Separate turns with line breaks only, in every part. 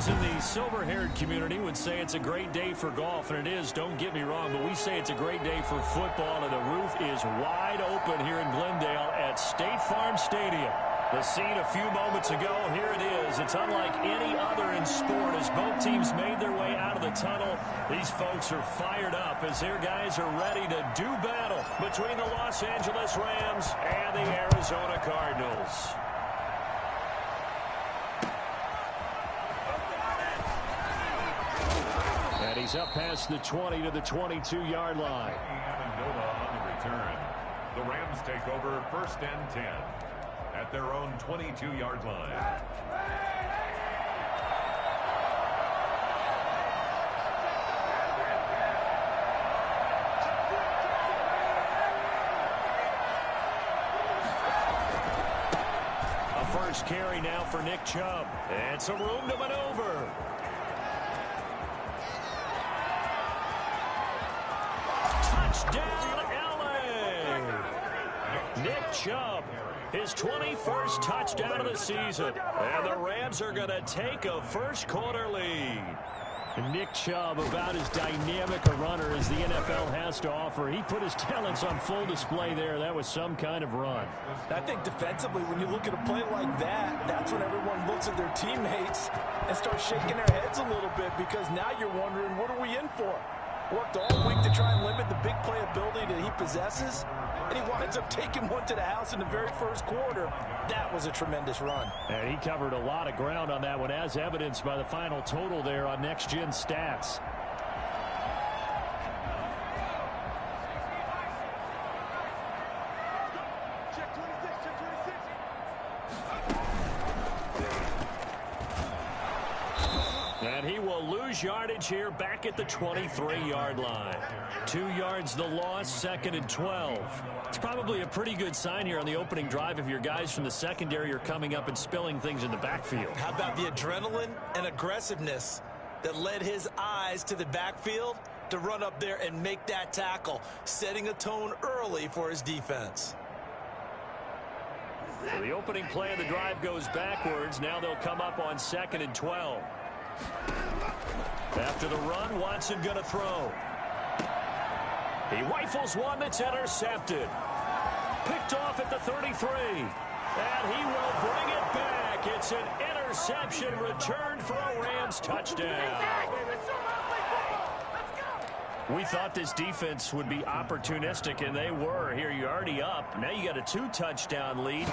Those in the silver-haired community would say it's a great day for golf, and it is, don't get me wrong, but we say it's a great day for football, and the roof is wide open here in Glendale at State Farm Stadium. The scene a few moments ago, here it is. It's unlike any other in sport as both teams made their way out of the tunnel. These folks are fired up as their guys are ready to do battle between the Los Angeles Rams and the Arizona Cardinals. And he's up past the 20 to the 22-yard line.
Amendola on the return. The Rams take over 1st and 10 at their own 22-yard line.
A first carry now for Nick Chubb. And some room to maneuver. Touchdown, LA! Nick Chubb, his 21st touchdown of the season. And the Rams are going to take a first-quarter lead. Nick Chubb, about as dynamic a runner as the NFL has to offer. He put his talents on full display there. That was some kind of run.
I think defensively, when you look at a play like that, that's when everyone looks at their teammates and starts shaking their heads a little bit, because now you're wondering, what are we in for? Worked all week to try and limit the big play ability that he possesses, and he winds up taking one to the house in the very first quarter. That was a tremendous run.
And he covered a lot of ground on that one, as evidenced by the final total there on Next Gen Stats. And he will lose yardage here back at the 23-yard line. 2 yards the loss, 2nd and 12. It's probably a pretty good sign here on the opening drive if your guys from the secondary are coming up and spilling things in the backfield.
How about the adrenaline and aggressiveness that led his eyes to the backfield to run up there and make that tackle, setting a tone early for his defense.
So the opening play of the drive goes backwards. Now they'll come up on 2nd and 12. After the run, Watson going to throw. He rifles one that's intercepted. Picked off at the 33. And he will bring it back. It's an interception returned for a Rams touchdown. We thought this defense would be opportunistic, and they were. Here you're already up. Now you got a 2-touchdown lead.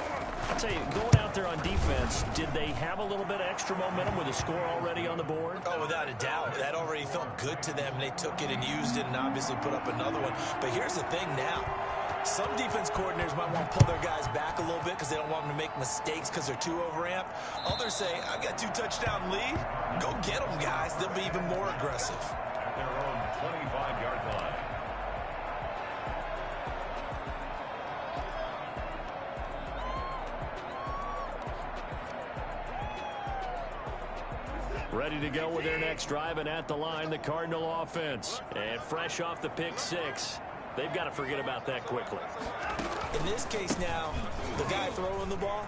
I'll tell you, going out there on defense, did they have a little bit of extra momentum with a score already on the board?
Oh, without a doubt. That already felt good to them. They took it and used it and obviously put up another one. But here's the thing now. Some defense coordinators might want to pull their guys back a little bit because they don't want them to make mistakes because they're too overamped. Others say, I've got 2-touchdown lead. Go get them, guys. They'll be even more aggressive.
At their own 25-yard line.
Ready to go with their next drive, and at the line, the Cardinal offense. And fresh off the pick 6. They've got to forget about that quickly.
In this case now, the guy throwing the ball,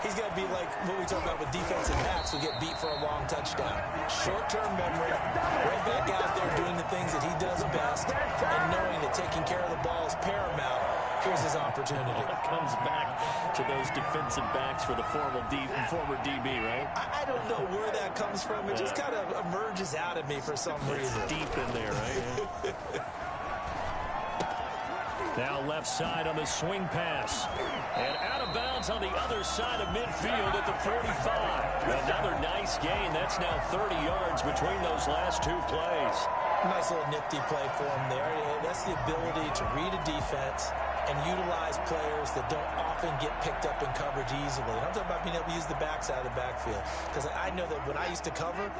he's got to be like what we talk about with defensive backs who get beat for a long touchdown. Short-term memory, right back out there doing the things that he does best, and knowing that taking care of the ball is paramount. Here's his opportunity.
It comes back to those defensive backs for the former DB, right?
I don't know where that comes from. It just kind of emerges out of me for some reason.
It's deep in there, right? Now left side on the swing pass. And out of bounds on the other side of midfield at the 45. Another nice gain. That's now 30 yards between those last 2 plays.
Nice little nifty play for him there. That's the ability to read a defense and utilize players that don't often get picked up in coverage easily. And I'm talking about being able to use the backside of the backfield. Because I know that when I used to cover,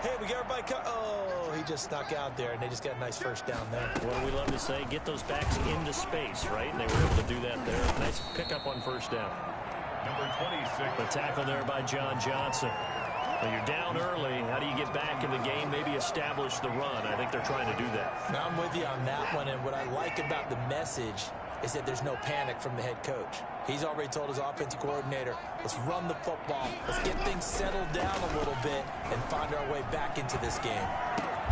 hey, we got everybody oh, he just snuck out there, and they just got a nice first down there.
What do we love to say? Get those backs into space, right? And they were able to do that there. Nice pickup on first down.
Number 26.
The tackle there by John Johnson. Well, you're down early. How do you get back in the game? Maybe establish the run. I think they're trying to do that.
Now I'm with you on that one, and what I like about the message is that there's no panic from the head coach. He's already told his offensive coordinator, let's run the football, let's get things settled down a little bit and find our way back into this game.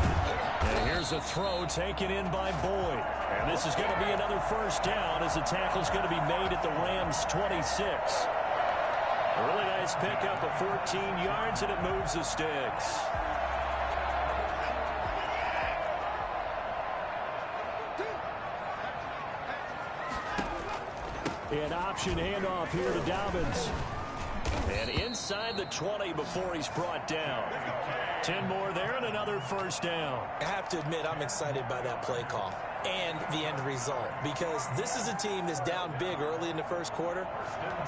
And here's a throw taken in by Boyd. And this is going to be another first down as the tackle's going to be made at the Rams' 26. A really nice pickup of 14 yards, and it moves the sticks. An option handoff here to Dobbins. And inside the 20 before he's brought down. 10 more there and another first down.
I have to admit, I'm excited by that play call and the end result, because this is a team that's down big early in the first quarter,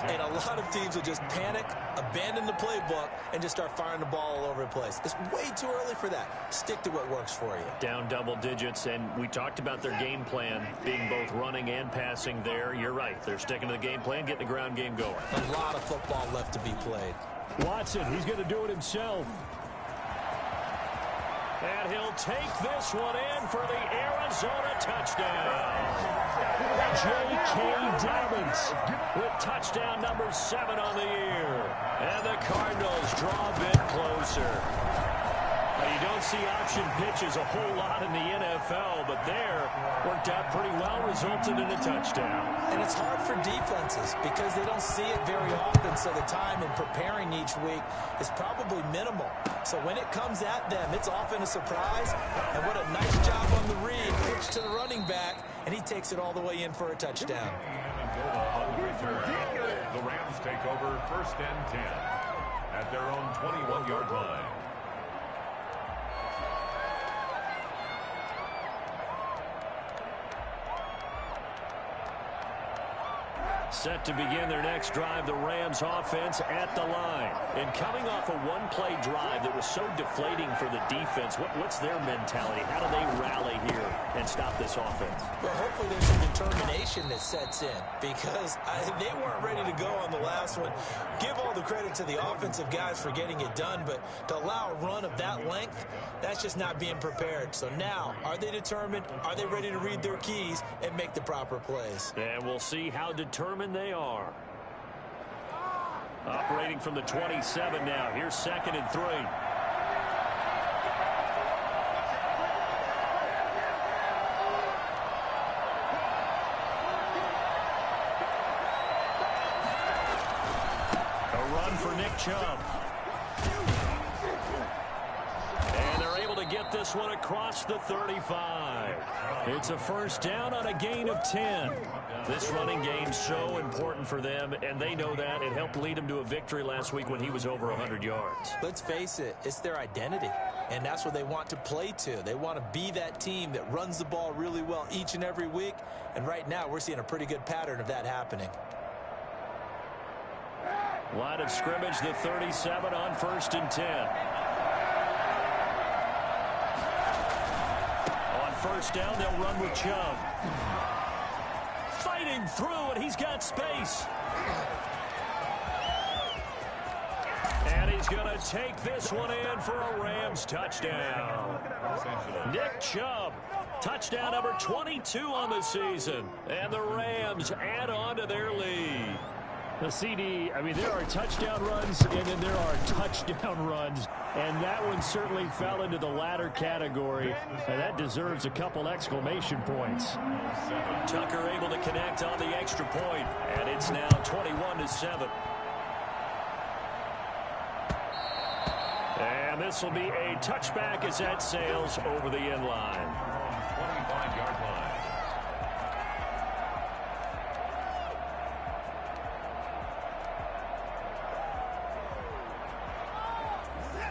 and a lot of teams will just panic, abandon the playbook, and just start firing the ball all over the place. It's way too early for that. Stick to what works for you.
Down double digits, and we talked about their game plan being both running and passing there. You're right. They're sticking to the game plan, getting the ground game going.
A lot of football left to be played.
Watson, he's going to do it himself. And he'll take this one in for the Arizona touchdown. J.K. Dobbins with touchdown number 7 on the year. And the Cardinals draw a bit closer. Now, you don't see option pitches a whole lot in the NFL, but there worked out pretty well, resulted in a touchdown.
And it's hard for defenses because they don't see it very often, so the time in preparing each week is probably minimal. So when it comes at them, it's often a surprise. And what a nice job on the read, pitch to the running back, and he takes it all the way in for a touchdown.
The Rams take over first and 10 at their own 21-yard line.
Set to begin their next drive, the Rams offense at the line. And coming off a one-play drive that was so deflating for the defense, what's their mentality? How do they rally here and stop this offense?
Well, hopefully there's some determination that sets in, because they weren't ready to go on the last one. Give all the credit to the offensive guys for getting it done, but to allow a run of that length, that's just not being prepared. So now, are they determined? Are they ready to read their keys and make the proper plays?
And we'll see how determined they are. Operating from the 27 now. Here's 2nd and 3. A run for Nick Chubb. And they're able to get this one across the 35. It's a first down on a gain of 10. This running game's so important for them, and they know that. It helped lead them to a victory last week when he was over 100 yards.
Let's face it, it's their identity, and that's what they want to play to. They want to be that team that runs the ball really well each and every week, and right now we're seeing a pretty good pattern of that happening.
Line of scrimmage, the 37 on 1st and 10. On first down, they'll run with Chubb. Fighting through, and he's got space. And he's going to take this one in for a Rams touchdown. Nick Chubb, touchdown number 22 on the season. And the Rams add on to their lead. The CD, I mean, there are touchdown runs, and then there are touchdown runs. And that one certainly fell into the latter category. And that deserves a couple exclamation points. Tucker able to connect on the extra point. And it's now 21-7. And this will be a touchback as that sails over the end line.
25-yard line.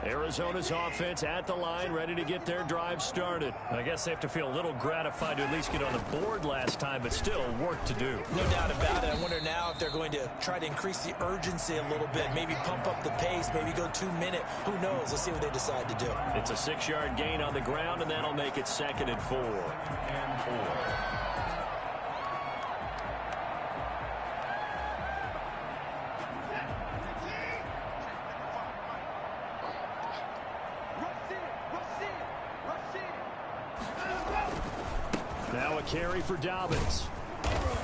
Arizona's offense at the line, ready to get their drive started. I guess they have to feel a little gratified to at least get on the board last time, but still work to do.
No doubt about it. I wonder now if they're going to try to increase the urgency a little bit, maybe pump up the pace, maybe go 2-minute. Who knows? Let's see what they decide to do.
It's a 6-yard gain on the ground, and that'll make it 2nd and 4. Now a carry for Dobbins.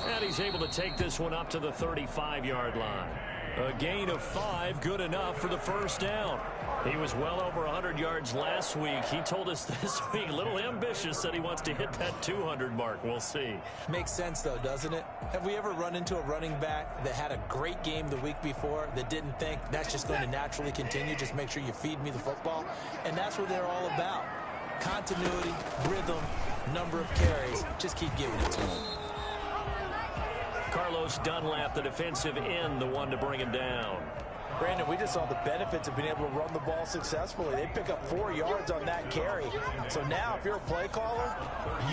And he's able to take this one up to the 35-yard line. A gain of 5, good enough for the first down. He was well over 100 yards last week. He told us this week, a little ambitious, that he wants to hit that 200 mark. We'll see.
Makes sense, though, doesn't it? Have we ever run into a running back that had a great game the week before that didn't think that's just going to naturally continue? Just make sure you feed me the football. And that's what they're all about. Continuity, rhythm, number of carries. Just keep giving it to him.
Carlos Dunlap, the defensive end, the one to bring him down.
Brandon, we just saw the benefits of being able to run the ball successfully. They pick up 4 yards on that carry. So now, if you're a play caller,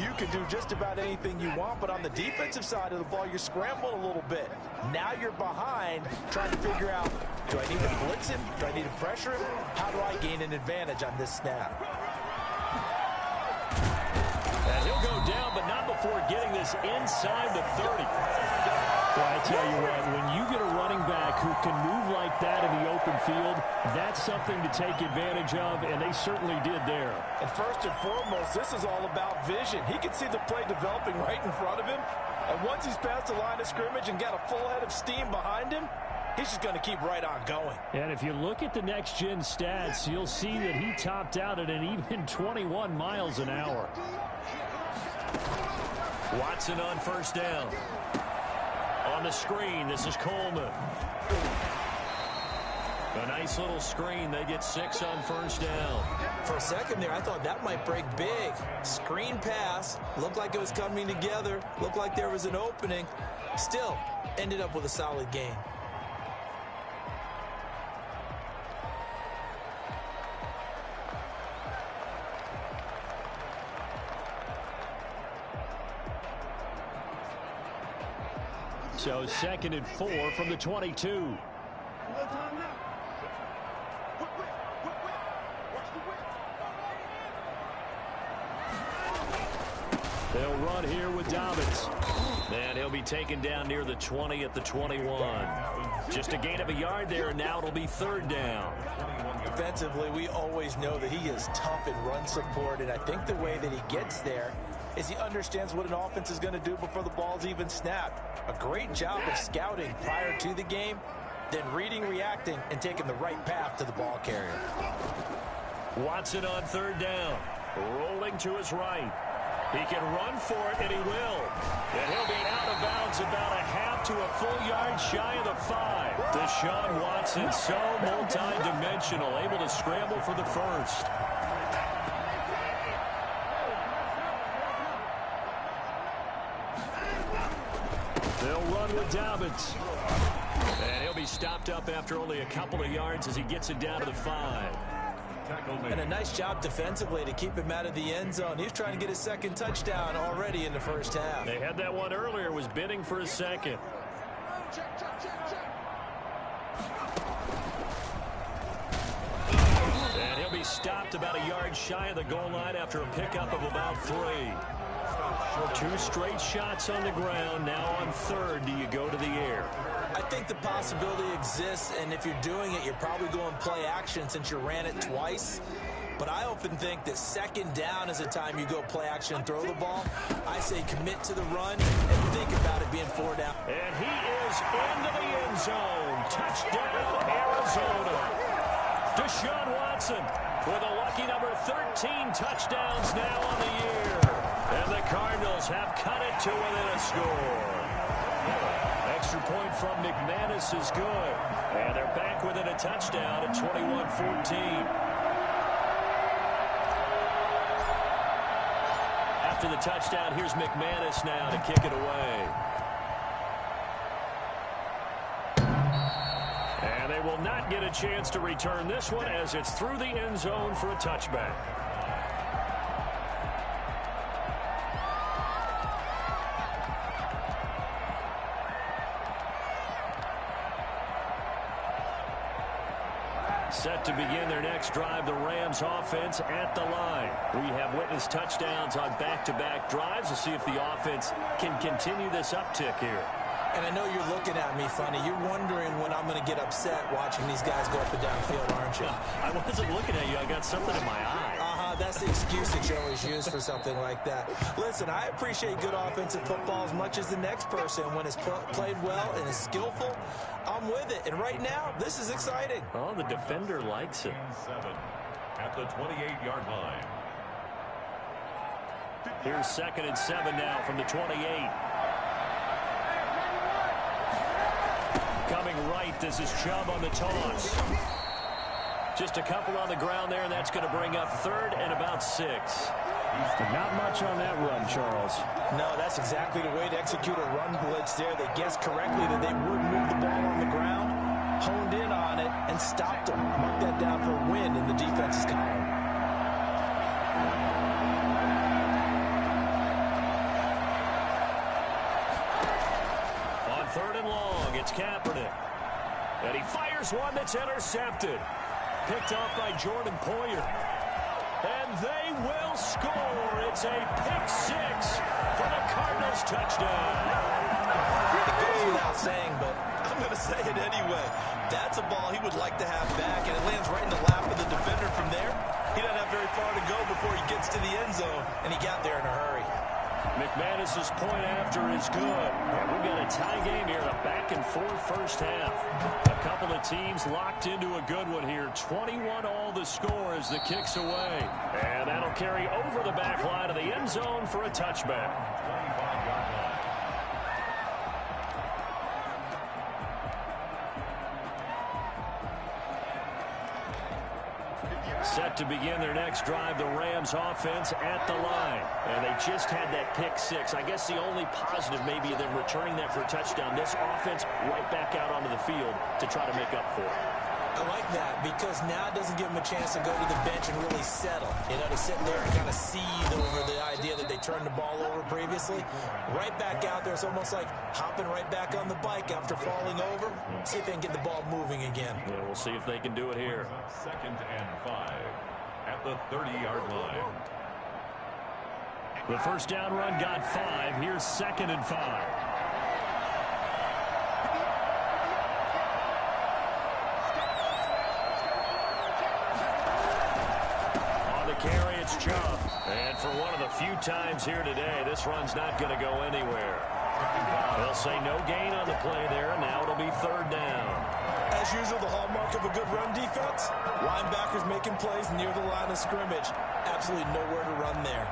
you can do just about anything you want. But on the defensive side of the ball, you're scrambling a little bit. Now you're behind, trying to figure out, do I need to blitz him? Do I need to pressure him? How do I gain an advantage on this snap?
And he'll go down, but not before getting this inside the 30. Well, I tell you what, when you get a running back who can move like that in the open field, that's something to take advantage of, and they certainly did there.
And first and foremost, this is all about vision. He can see the play developing right in front of him, and once he's past the line of scrimmage and got a full head of steam behind him, he's just going to keep right on going.
And if you look at the next-gen stats, you'll see that he topped out at an even 21 miles an hour. Watson on first down. On the screen, this is Coleman. A nice little screen. They get 6 on first down.
For a second there, I thought that might break big. Screen pass. Looked like it was coming together. Looked like there was an opening. Still, ended up with a solid gain.
So 2nd and 4 from the 22. They'll run here with Dobbins. And he'll be taken down near the 20 at the 21. Just a gain of a yard there, and now it'll be 3rd down.
Defensively, we always know that he is tough in run support, and I think the way that he gets there is he understands what an offense is going to do before the ball's even snapped. A great job of scouting prior to the game, then reading, reacting, and taking the right path to the ball carrier.
Watson on 3rd down. Rolling to his right. He can run for it, and he will. And he'll be out of bounds about a half to a full yard shy of the 5. Deshaun Watson, so multi-dimensional, able to scramble for the first. They'll run with Dobbins. And he'll be stopped up after only a couple of yards as he gets it down to the 5.
And a nice job defensively to keep him out of the end zone. He was trying to get his 2nd touchdown already in the first half.
They had that one earlier, was bidding for his 2nd. And he'll be stopped about a yard shy of the goal line after a pickup of about 3. 2 straight shots on the ground. Now on 3rd, do you go to the air?
I think the possibility exists, and if you're doing it, you're probably going play action since you ran it twice. But I often think that 2nd down is a time you go play action and throw the ball. I say commit to the run and think about it being 4 down.
And he is into the end zone. Touchdown, Arizona. Deshaun Watson with a lucky number 13 touchdowns now on the year. And the Cardinals have cut it to within a score. Extra point from McManus is good. And they're back within a touchdown at 21-14. After the touchdown, here's McManus now to kick it away. And they will not get a chance to return this one as it's through the end zone for a touchback. Set to begin their next drive, the Rams offense at the line. We have witnessed touchdowns on back-to-back drives. We'll see if the offense can continue this uptick here.
And I know you're looking at me funny. You're wondering when I'm going to get upset watching these guys go up and down field, aren't you?
I wasn't looking at you. I got something in my eye.
That's the excuse that you always use for something like that. Listen, I appreciate good offensive football as much as the next person. When it's played well and is skillful, I'm with it. And right now, this is exciting.
Oh, the defender likes it.
7 at the 28-yard line.
Here's 2nd and 7 now from the 28. Coming right, this is Chubb on the toss. Just a couple on the ground there, and that's going to bring up 3rd and about 6.
Not much on that run, Charles.
No, that's exactly the way to execute a run blitz there. They guessed correctly that they would move the ball on the ground, honed in on it, and stopped them. Mark that down for a win in the defense's column.
On 3rd and long, it's Kaepernick. And he fires one that's intercepted. Picked off by Jordan Poyer. And they will score. It's a pick 6 for the Cardinals touchdown.
It goes without saying, but I'm going to say it anyway. That's a ball he would like to have back, and it lands right in the lap of the defender from there. He doesn't have very far to go before he gets to the end zone, and he got there in a hurry.
McManus's point after is good. And we've got a tie game here, a back-and-forth first half. A couple of teams locked into a good one here. 21 all the score as the kick's away. And that'll carry over the back line of the end zone for a touchback.
25-yard line.
Set to begin their next drive, the Rams offense at the line. And they just had that pick 6. I guess the only positive maybe them returning that for a touchdown. This offense right back out onto the field to try to make up for it.
I like that because now it doesn't give them a chance to go to the bench and really settle. You know, to sit there and kind of seethe over the idea that they turned the ball over previously. Right back out there, it's almost like hopping right back on the bike after falling over. See if they can get the ball moving again.
Yeah, we'll see if they can do it here.
2nd and 5 at the 30-yard line.
The first down run got 5. Here's 2nd and 5. Carry, it's Chubb. And for one of the few times here today, this run's not going to go anywhere. They'll say no gain on the play there, and now it'll be 3rd down.
As usual, the hallmark of a good run defense, linebackers making plays near the line of scrimmage. Absolutely nowhere to run there.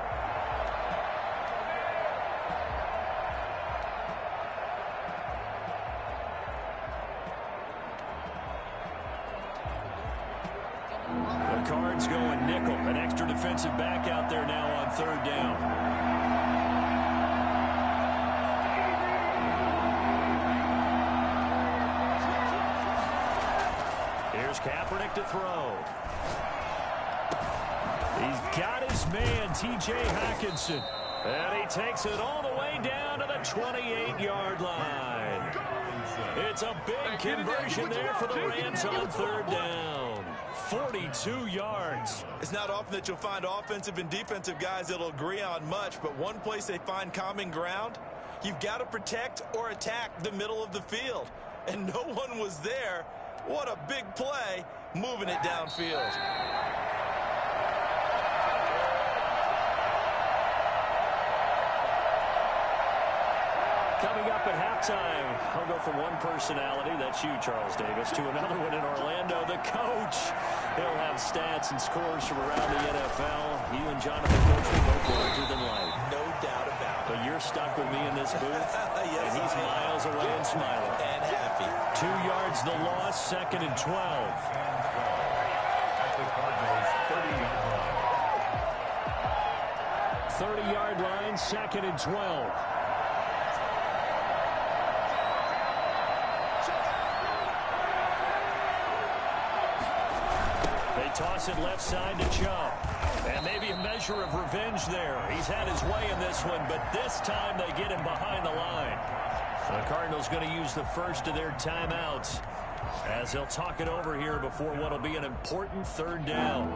The Cards going nickel. An extra defensive back out there now on 3rd down. Here's Kaepernick to throw. He's got his man, T.J. Hockenson. And he takes it all the way down to the 28-yard line. It's a big conversion there for the Rams on 3rd down. 42 yards.
It's not often that you'll find offensive and defensive guys that'll agree on much, but one place they find common ground, you've got to protect or attack the middle of the field. And no one was there. What a big play, moving it downfield.
Coming up at halftime, I'll go from one personality, that's you, Charles Davis, to another one in Orlando, the coach. He'll have stats and scores from around the NFL. You and Jonathan Coachman both larger than life.
No doubt about it.
But you're stuck with me in this booth,
Yes,
and he's miles away and smiling.
And happy.
2 yards the loss, 2nd and 12.
At the Cardinals' 30-yard line.
30-yard line, 2nd and 12. Toss it left side to Chubb. And maybe a measure of revenge there. He's had his way in this one, but this time they get him behind the line. The Cardinals going to use the first of their timeouts as they'll talk it over here before what will be an important 3rd down.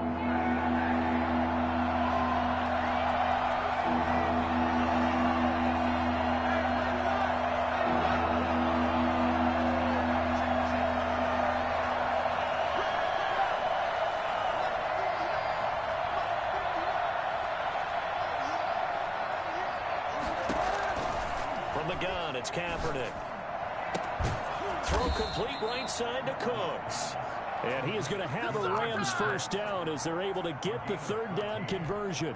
From the gun, it's Kaepernick. Throw complete right side to Cooks. And he is going to have a Rams first down as they're able to get the third down conversion.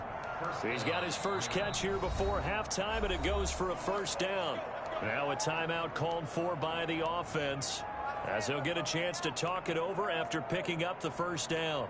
He's got his first catch here before halftime, and it goes for a first down. Now a timeout called for by the offense, as he'll get a chance to talk it over after picking up the first down.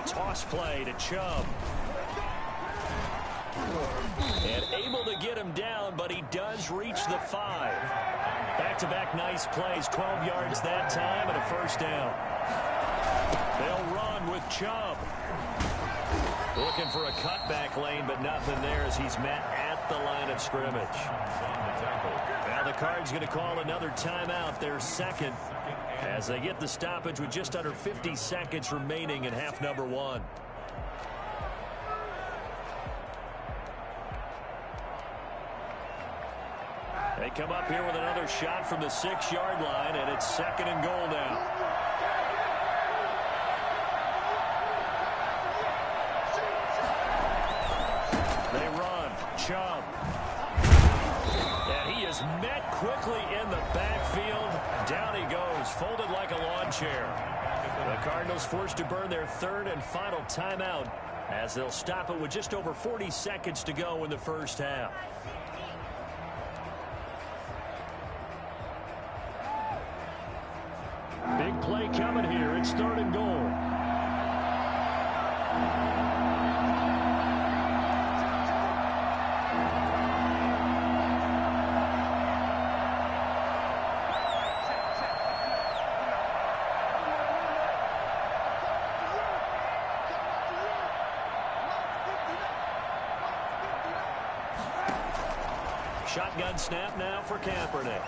Toss play to Chubb. And able to get him down, but he does reach the 5. Back-to-back nice plays, 12 yards that time and a first down. They'll run with Chubb. Looking for a cutback lane, but nothing there as he's met at the line of scrimmage. Now the Cards going to call another timeout, their second, as they get the stoppage with just under 50 seconds remaining in half number 1. They come up here with another shot from the 6-yard line, and it's 2nd and goal now. They run. Chubb. And he is met quickly in the backfield. Down he goes, folded like a lawn chair. The Cardinals forced to burn their third and final timeout as they'll stop it with just over 40 seconds to go in the first half. Big play coming here. It's 3rd and goal. Shotgun snap now for Kaepernick.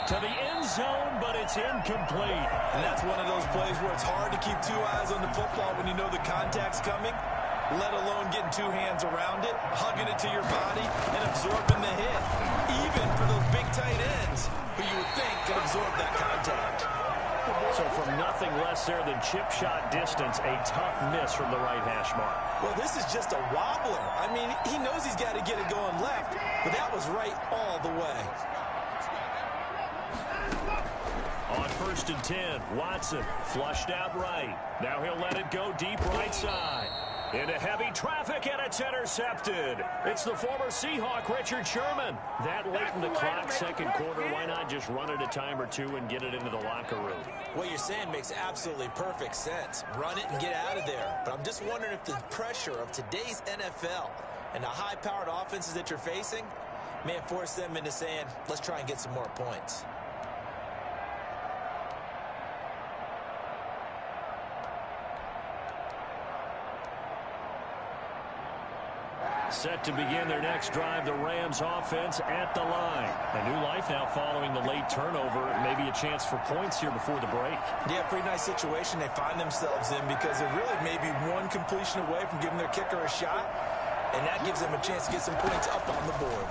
To the end zone, but it's incomplete.
And that's one of those plays where it's hard to keep 2 eyes on the football when you know the contact's coming, let alone getting 2 hands around it, hugging it to your body, and absorbing the hit. Even for those big tight ends who you would think can absorb that contact.
So from nothing less there than chip shot distance, a tough miss from the right hash mark.
Well, this is just a wobbler. I mean, he knows he's got to get it going left, but that was right all the way.
On 1st and 10, Watson flushed out right. Now he'll let it go deep right side. Into heavy traffic, and it's intercepted. It's the former Seahawk, Richard Sherman. That late in the clock, second quarter, why not just run it a time or two and get it into the locker room?
What you're saying makes absolutely perfect sense. Run it and get out of there. But I'm just wondering if the pressure of today's NFL and the high-powered offenses that you're facing may force them into saying, let's try and get some more points.
Set to begin their next drive, the Rams offense at the line. A new life now following the late turnover. Maybe a chance for points here before the break.
Yeah, pretty nice situation they find themselves in because they're really maybe one completion away from giving their kicker a shot, and that gives them a chance to get some points up on the board.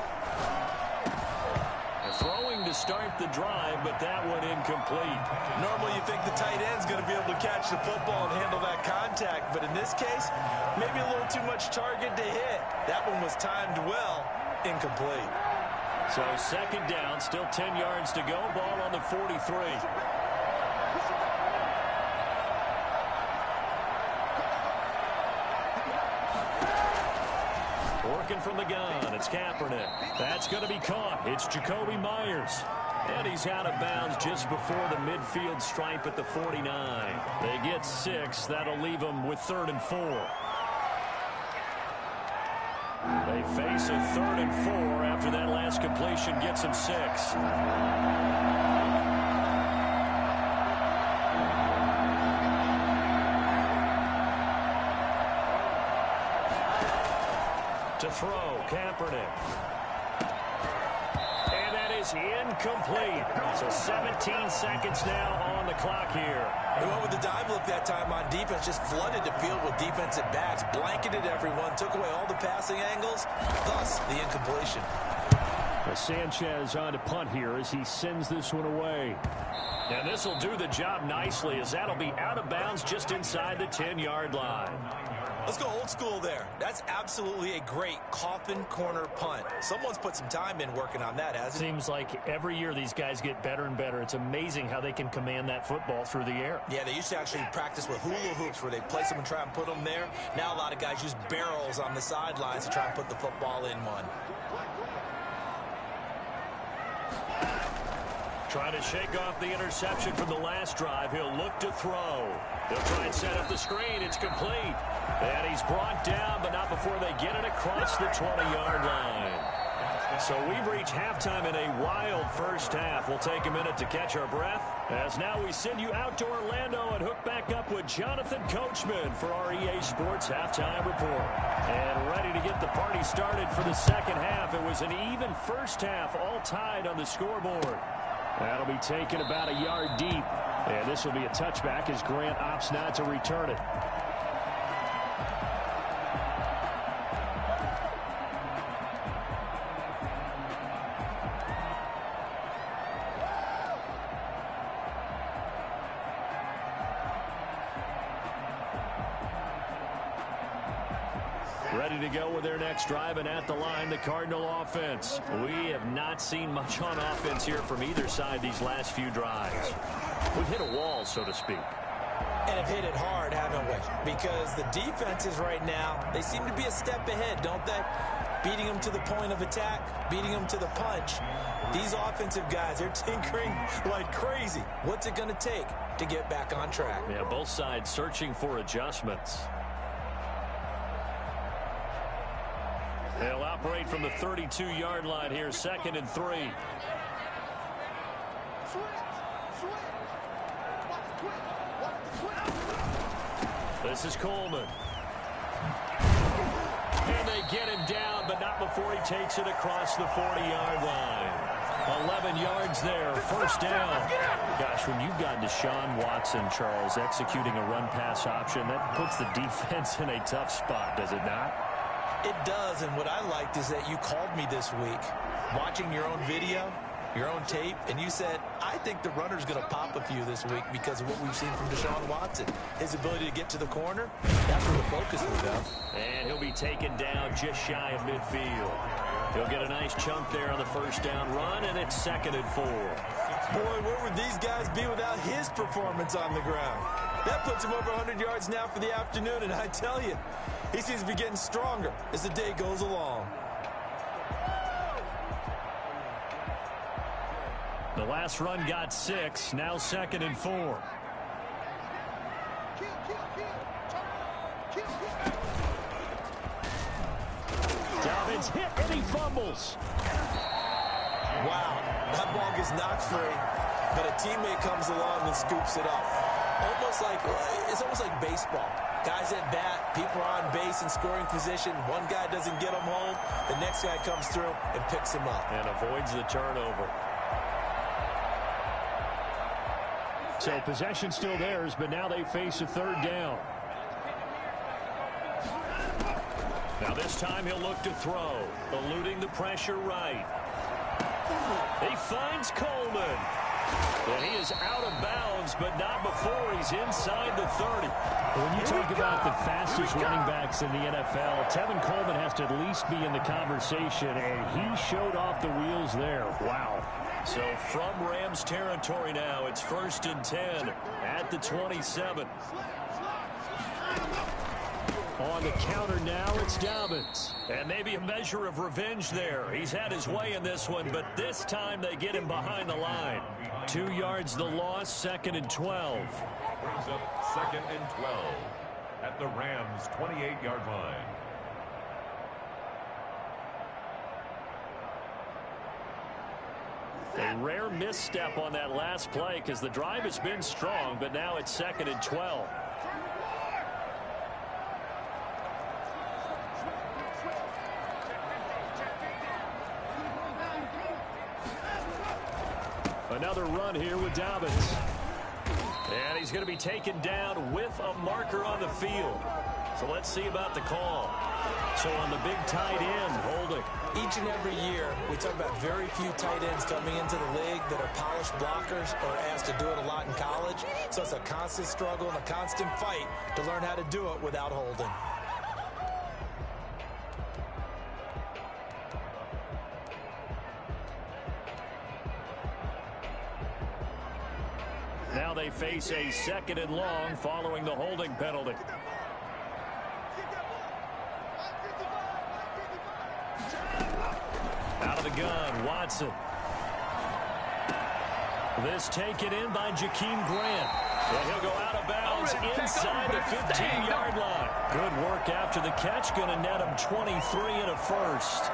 Throwing to start the drive, but that one incomplete.
Normally you think the tight end's going to be able to catch the football and handle that contact, but in this case, maybe a little too much target to hit. That one was timed well, incomplete.
So 2nd down, still 10 yards to go, ball on the 43. Working from the gun, it's Kaepernick. That's going to be caught. It's Jacoby Myers. And he's out of bounds just before the midfield stripe at the 49. They get 6. That'll leave them with 3rd and 4. They face a 3rd and 4 after that last completion gets them 6. To throw, Kaepernick. And that is incomplete. So 17 seconds now on the clock here.
They went with the dive look that time on defense, just flooded the field with defensive backs, blanketed everyone, took away all the passing angles, thus the incompletion.
Well, Sanchez on to punt here as he sends this one away. And this will do the job nicely as that'll be out of bounds just inside the 10-yard line.
Let's go old school there. That's absolutely a great coffin corner punt. Someone's put some time in working on that, hasn't it?
Seems like every year these guys get better and better. It's amazing how they can command that football through the air.
Yeah, they used to actually practice with hula hoops where they place them and try and put them there. Now a lot of guys use barrels on the sidelines to try and put the football in one.
Trying to shake off the interception from the last drive. He'll look to throw. They'll try and set up the screen. It's complete. And he's brought down, but not before they get it across the 20-yard line. So we've reached halftime in a wild first half. We'll take a minute to catch our breath, as now we send you out to Orlando and hook back up with Jonathan Coachman for our EA Sports Halftime Report. And ready to get the party started for the second half. It was an even first half, all tied on the scoreboard. That'll be taken about a yard deep. And this will be a touchback as Grant opts not to return it. Ready to go with their next drive, and at the line, the Cardinal offense. We have not seen much on offense here from either side these last few drives. We've hit a wall, so to speak.
And have hit it hard, haven't we? Because the defenses right now, they seem to be a step ahead, don't they? Beating them to the point of attack, beating them to the punch. These offensive guys, they're tinkering like crazy. What's it going to take to get back on track?
Yeah, both sides searching for adjustments. They'll operate from the 32-yard line here, 2nd and 3. This is Coleman. And they get him down, but not before he takes it across the 40-yard line. 11 yards there, first down. Gosh, when you've got Deshaun Watson, Charles, executing a run-pass option, that puts the defense in a tough spot, does it not?
It does, and what I liked is that you called me this week, watching your own video, your own tape, and you said, I think the runner's going to pop a few this week because of what we've seen from Deshaun Watson. His ability to get to the corner, that's where the focus will go.
And he'll be taken down just shy of midfield. He'll get a nice chunk there on the first down run, and it's 2nd and 4.
Boy, where would these guys be without his performance on the ground? That puts him over 100 yards now for the afternoon, and I tell you, he seems to be getting stronger as the day goes along.
The last run got 6, now 2nd and 4. Dobbins hit and he fumbles.
Wow, that ball gets knocked free, but a teammate comes along and scoops it up. It's almost like baseball. Guys at bat, people are on base in scoring position. One guy doesn't get him home. The next guy comes through and picks him up.
And avoids the turnover. So possession still theirs, but now they face a 3rd down. Now this time he'll look to throw, eluding the pressure right. He finds Coleman. And he is out of bounds, but not before he's inside the 30. When you talk about the fastest running backs in the NFL, Tevin Coleman has to at least be in the conversation, and he showed off the wheels there. Wow. So from Rams territory now, it's 1st and 10 at the 27. On the counter now, it's Dobbins. And maybe a measure of revenge there. He's had his way in this one, but this time they get him behind the line. 2 yards the loss, 2nd and 12.
Brings up 2nd and 12 at the Rams' 28-yard line.
A rare misstep on that last play because the drive has been strong, but now it's 2nd and 12. Another run here with Dobbins. And he's going to be taken down with a marker on the field. So let's see about the call. So on the big tight end, holding.
Each and every year, we talk about very few tight ends coming into the league that are polished blockers or asked to do it a lot in college. So it's a constant struggle and a constant fight to learn how to do it without holding.
Now they face a 2nd and long following the holding penalty. Out of the gun, Watson. This taken in by Jakeem Grant. And he'll go out of bounds inside the 15-yard line. Good work after the catch. Going to net him 23 and a first.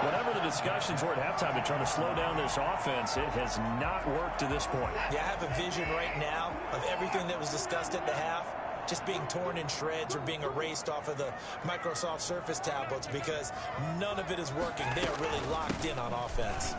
Whatever the discussions were at halftime to try to slow down this offense, it has not worked to this point.
Yeah, I have a vision right now of everything that was discussed at the half just being torn in shreds or being erased off of the Microsoft Surface tablets because none of it is working. They are really locked in on offense.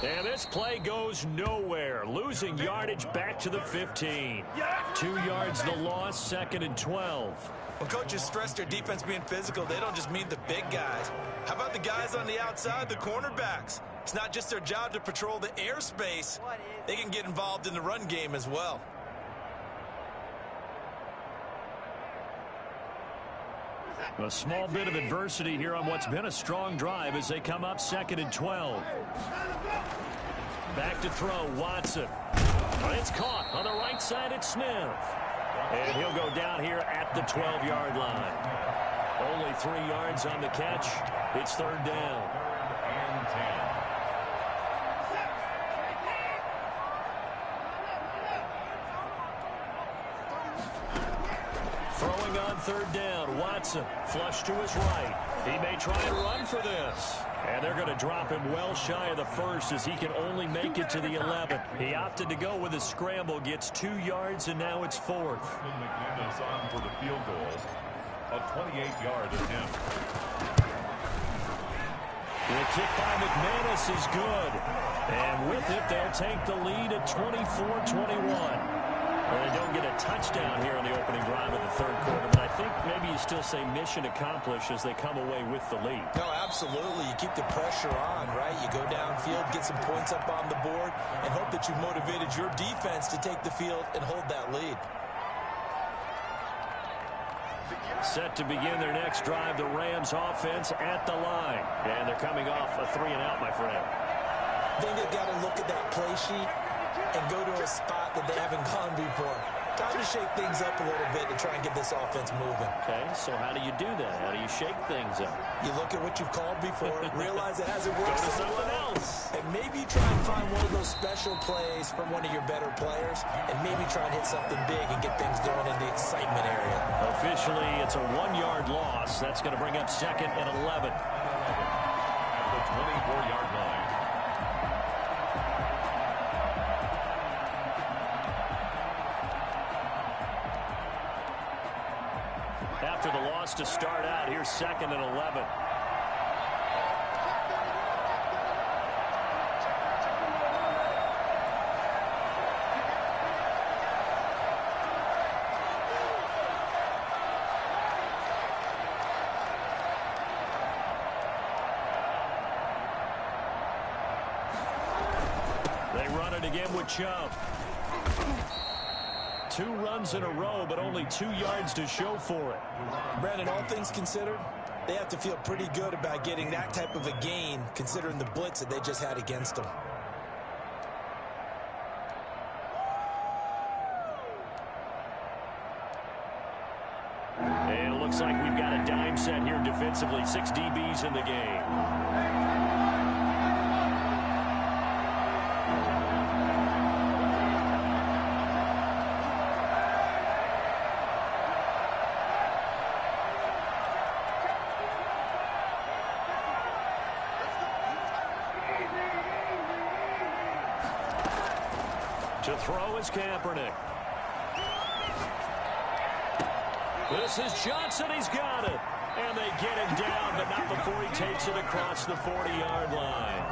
And this play goes nowhere. Losing yardage back to the 15. 2 yards the loss, 2nd and 12.
When coaches stress their defense being physical, they don't just mean the big guys. How about the guys on the outside, the cornerbacks? It's not just their job to patrol the airspace. They can get involved in the run game as well.
A small bit of adversity here on what's been a strong drive as they come up 2nd and 12. Back to throw, Watson. It's caught on the right side at Smith. And he'll go down here at the 12-yard line. Only 3 yards on the catch. It's 3rd down.
And 10.
Throwing on 3rd down, Watson, flush to his right. He may try and run for this. And they're going to drop him well shy of the first as he can only make it to the 11. He opted to go with a scramble, gets 2 yards, and now it's 4th.
McManus on for the field goal. A 28-yard attempt.
The kick by McManus is good. And with it, they'll take the lead at 24-21. Well, they don't get a touchdown here in the opening drive of the 3rd quarter, but I think maybe you still say mission accomplished as they come away with the lead.
No, absolutely. You keep the pressure on, right? You go downfield, get some points up on the board, and hope that you've motivated your defense to take the field and hold that lead.
Set to begin their next drive, the Rams offense at the line. And they're coming off a 3 and out, my friend.
I think they've got to look at that play sheet and go to a spot that they haven't gone before. Time to shake things up a little bit to try and get this offense moving.
Okay, so how do you do that? How do you shake things up?
You look at what you've called before, realize it hasn't worked.
Go to someone else.
And maybe try and find one of those special plays from one of your better players, and maybe try and hit something big and get things going in the excitement area. Officially,
it's a 1-yard loss. That's going to bring up 2nd and 11.
At the 24-yard line.
After the loss to start out, here's 2nd and 11. They run it again with Chubb. 2 runs in a row, but only 2 yards to show for it.
Brandon, all things considered, they have to feel pretty good about getting that type of a gain, considering the blitz that they just had against them.
And it looks like we've got a dime set here defensively. 6 DBs in the game. To throw is Kaepernick. This is Johnson. He's got it. And they get him down, but not before he takes it across the 40-yard line.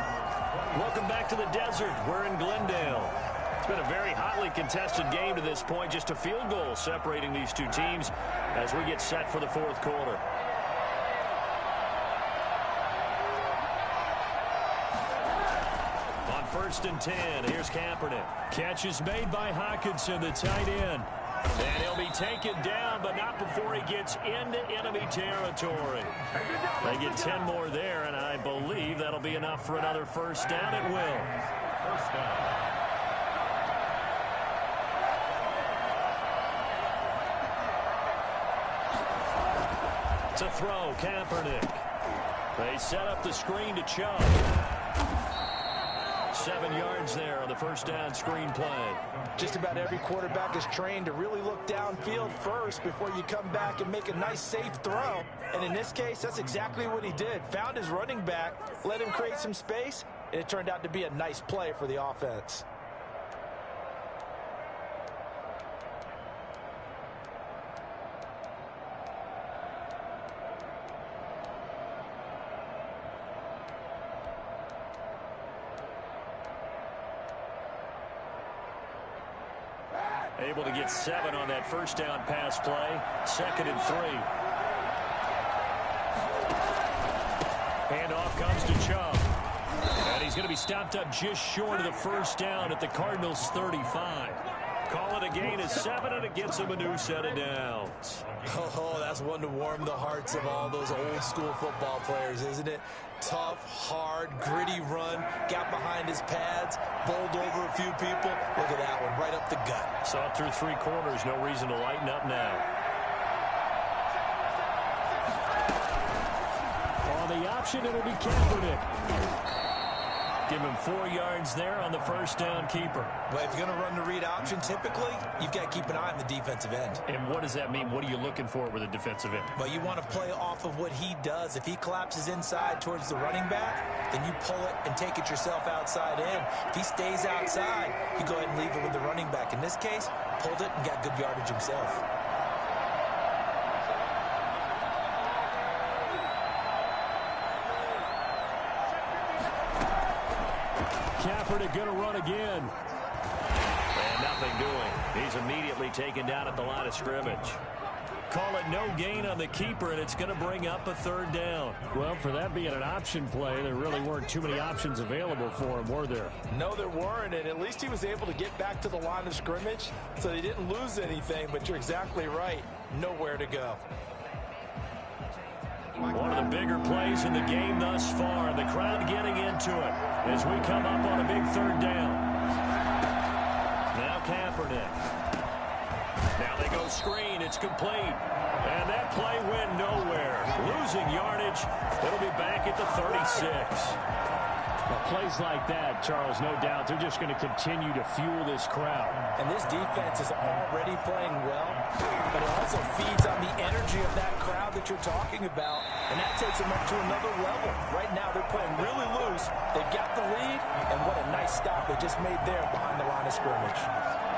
Welcome back to the desert. We're in Glendale. It's been a very hotly contested game to this point. Just a field goal separating these two teams as we get set for the fourth quarter. On 1st and 10, here's Kaepernick. Catch is made by Hockenson, the tight end. And he'll be taken down, but not before he gets into enemy territory. They get 10 more there, and I believe that'll be enough for another first down. It will.
First down.
To throw, Kaepernick. They set up the screen to Chubb. 7 yards there on the first down screen play.
Just about every quarterback is trained to really look downfield first before you come back and make a nice, safe throw. And in this case, that's exactly what he did. Found his running back, let him create some space, and it turned out to be a nice play for the offense.
Able to get 7 on that first down pass play. 2nd and 3. Handoff comes to Chubb. And he's going to be stopped up just short of the first down at the Cardinals' 35. Call it a gain of 7, and it gets him a new set of downs.
Oh, that's one to warm the hearts of all those old school football players, isn't it? Tough, hard, gritty run, got behind his pads, bowled over a few people. Look at that one, right up the gut.
Saw it through 3 quarters, no reason to lighten up now. On the option, it'll be Kaepernick. Give him 4 yards there on the first down keeper.
Well, if you're going to run the read option, typically, you've got to keep an eye on the defensive end.
And what does that mean? What are you looking for with a defensive end?
Well, you want to play off of what he does. If he collapses inside towards the running back, then you pull it and take it yourself outside in. If he stays outside, you go ahead and leave it with the running back. In this case, pulled it and got good yardage himself.
Kaepernick going to run again. And nothing doing. He's immediately taken down at the line of scrimmage. Call it no gain on the keeper, and it's going to bring up a 3rd down.
Well, for that being an option play, there really weren't too many options available for him, were there?
No, there weren't, and at least he was able to get back to the line of scrimmage, so they didn't lose anything, but you're exactly right. Nowhere to go.
One of the bigger plays in the game thus far, and the crowd getting into it as we come up on a big 3rd down. Now Kaepernick. Now they go screen. It's complete. And that play went nowhere. Losing yardage. It'll be back at the 36.
Well, plays like that, Charles, no doubt, they're just going to continue to fuel this crowd.
And this defense is already playing well, but it also feeds on the energy of that crowd that you're talking about, and that takes them up to another level. Right now, they're playing really loose. They've got the lead, and what a nice stop they just made there behind the line of scrimmage.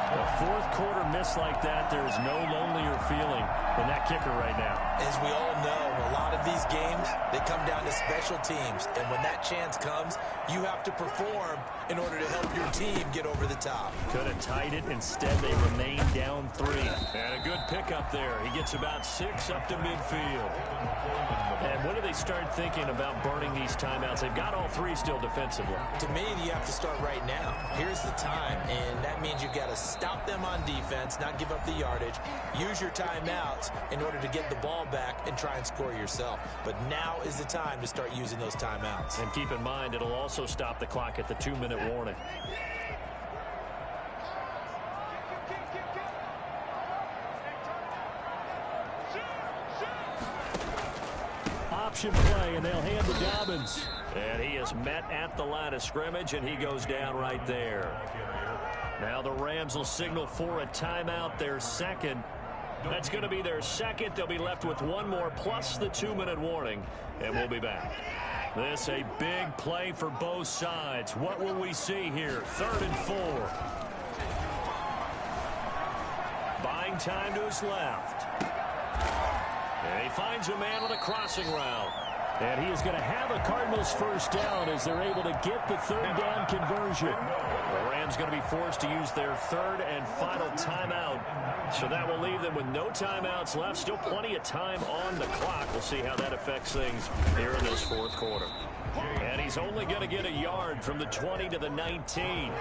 A 4th quarter miss like that, there is no lonelier feeling than that kicker right now.
As we all know, a lot of these games, they come down to special teams. And when that chance comes, you have to perform in order to help your team get over the top.
Could have tied it. Instead, they remain down 3. And a good pickup there. He gets about 6 up to midfield. And when do they start thinking about burning these timeouts? They've got all 3 still defensively.
To me, you have to start right now. Here's the time, and that means you've got to stop them on defense, not give up the yardage. Use your timeouts in order to get the ball back and try and score yourself. But now is the time to start using those timeouts.
And keep in mind, it'll also stop the clock at the 2-minute warning. Option play, and they'll hand to Dobbins. And he is met at the line of scrimmage, and he goes down right there. Now the Rams will signal for a timeout, their 2nd. That's going to be their 2nd. They'll be left with 1 more plus the 2-minute warning, and we'll be back. This a big play for both sides. What will we see here? 3rd and 4. Buying time to his left. And he finds a man on a crossing route.
And he is going to have a Cardinals first down as they're able to get the third down conversion.
The Rams going to be forced to use their third and final timeout. So that will leave them with no timeouts left. Still plenty of time on the clock. We'll see how that affects things here in this fourth quarter. And he's only going to get a yard from the 20 to the 19.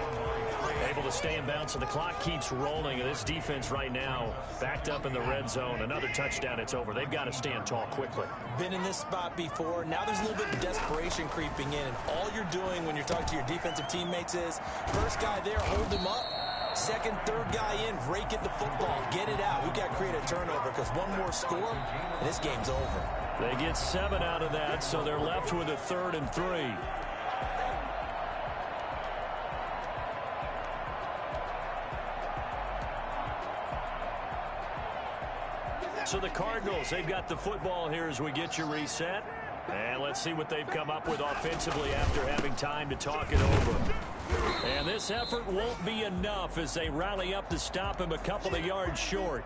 Able to stay in bounds, so the clock keeps rolling. And this defense right now backed up in the red zone. Another touchdown, it's over. They've got to stand tall quickly.
Been in this spot before. Now there's a little bit of desperation creeping in. And all you're doing when you're talking to your defensive teammates is, first guy there, hold him up. Second, third guy in, rake it the football. Get it out. We've got to create a turnover because one more score, and this game's over.
They get 7 out of that, so they're left with a 3rd and 3. So the Cardinals, they've got the football here as we get you reset. And let's see what they've come up with offensively after having time to talk it over. And this effort won't be enough as they rally up to stop him a couple of yards short.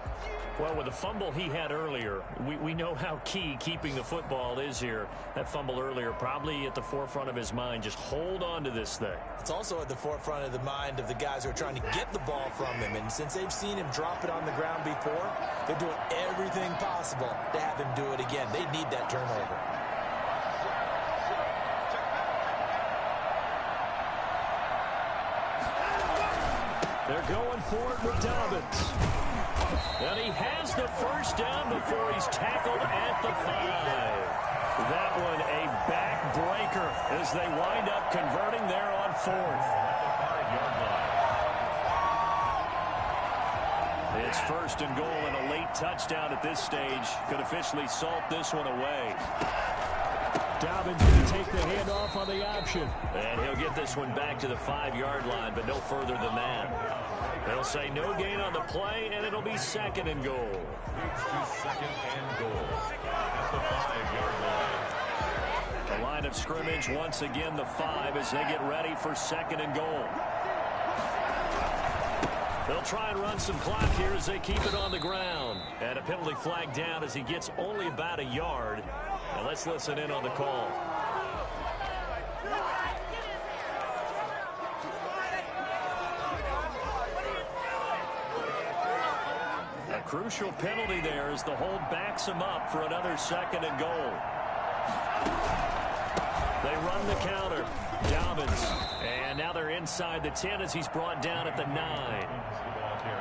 Well, with the fumble he had earlier, we know how key keeping the football is here. That fumble earlier probably at the forefront of his mind. Just hold on to this thing.
It's also at the forefront of the mind of the guys who are trying to get the ball from him. And since they've seen him drop it on the ground before, they're doing everything possible to have him do it again. They need that turnover.
They're going for it with Dobbins.
And he has the first down before he's tackled at the 5. That one a backbreaker as they wind up converting there on 4th. It's 1st and goal, and a late touchdown at this stage could officially salt this one away.
Dobbins going to take the handoff on the option.
And he'll get this one back to the 5-yard line, but no further than that. They'll say no gain on the play, and it'll be 2nd and goal.
It's to 2nd and goal at the 5-yard line.
The line of scrimmage, once again, the 5 as they get ready for 2nd and goal. They'll try and run some clock here as they keep it on the ground. And a penalty flag down as he gets only about a yard. Now let's listen in on the call. A crucial penalty there as the hold backs him up for another 2nd and goal. They run the counter. Dobbins. And now they're inside the 10 as he's brought down at the 9.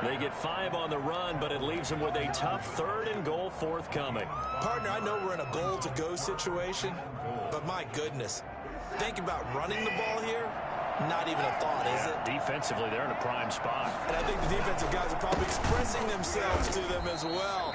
They get 5 on the run, but it leaves them with a tough 3rd and goal forthcoming.
Partner, I know we're in a goal-to-go situation, but my goodness, think about running the ball here. Not even a thought, is it?
Defensively, they're in a prime spot.
And I think the defensive guys are probably expressing themselves to them as well.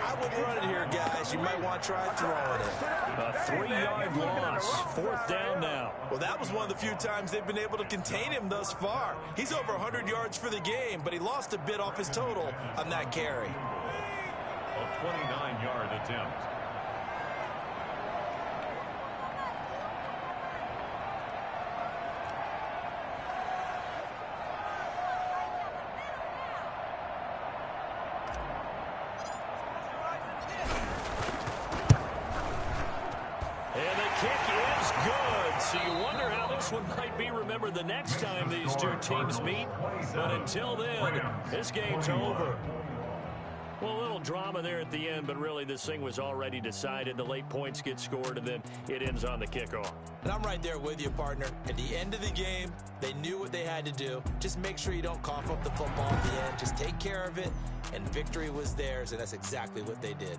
I wouldn't run it here, guys. You might want to try throwing it.
A 3-yard loss. 4th down now.
Well, that was one of the few times they've been able to contain him thus far. He's over 100 yards for the game, but he lost a bit off his total on that carry.
A 29-yard attempt.
So you wonder how this one might be remembered the next time these two teams meet. But until then, this game's over. Well, a little drama there at the end, but really this thing was already decided. The late points get scored, and then it ends on the kickoff.
And I'm right there with you, partner. At the end of the game, they knew what they had to do. Just make sure you don't cough up the football at the end. Just take care of it, and victory was theirs, and that's exactly what they did.